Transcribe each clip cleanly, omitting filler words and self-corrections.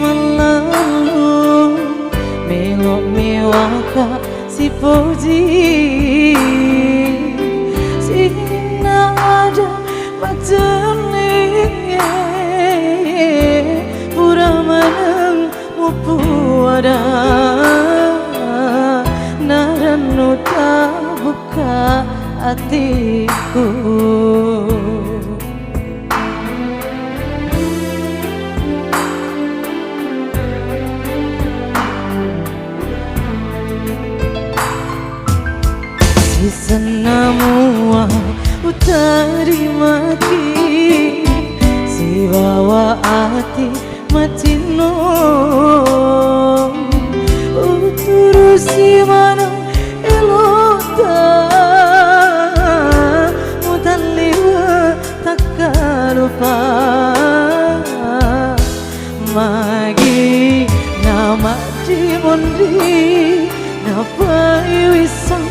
malalu mewah mewah kak si puji sina ada macamnya pura menang mupu ada naranu tak buka hatiku. Si senamua utari mati si bawa hati matino uturusi mana elota mutaliwa takalupa magi nama dimundi napa wisang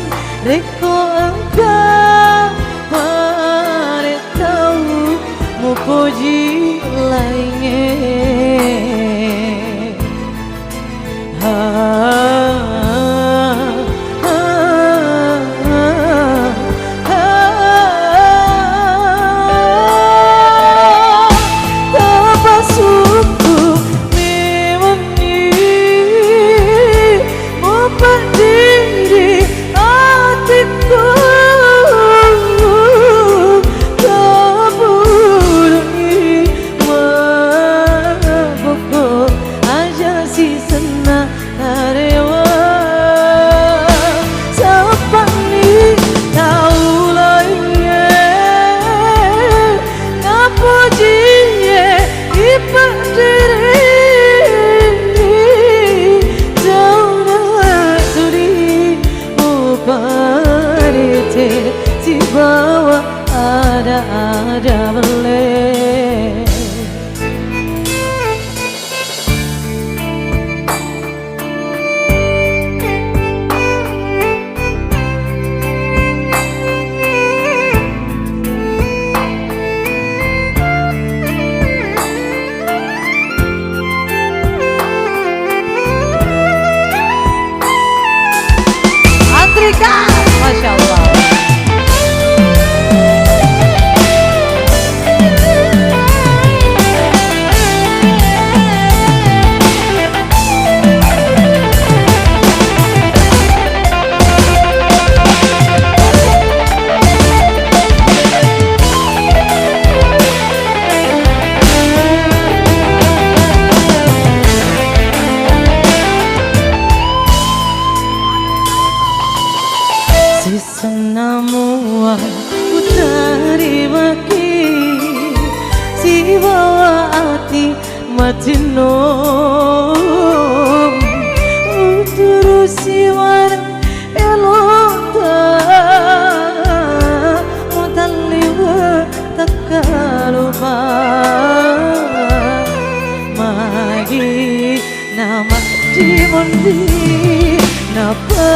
reko engkau pare tahu mu puji lainnya si bawa ada boleh Atrika, Masya Allah. Si senamua utari maki si bawa hati matino uturusi warang elota mutaliwa takalupa magi nama dimundi napa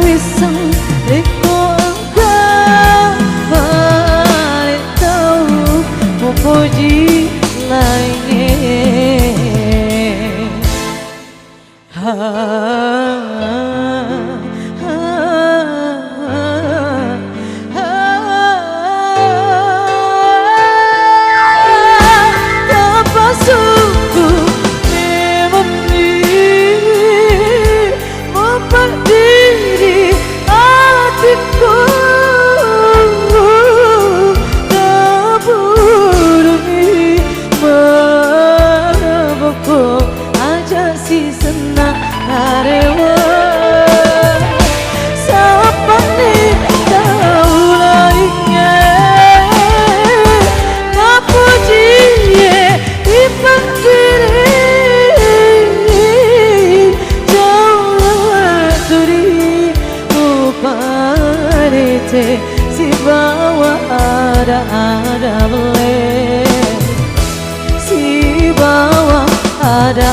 wisang reko engkau balik tahu mu puji lainnya tanpa sungguh berdiri hatiku terburungi mabuk aja si senang karewa siapa nih tahu lainnya ngapuji ipak diri si bawa ada boleh si bawa ada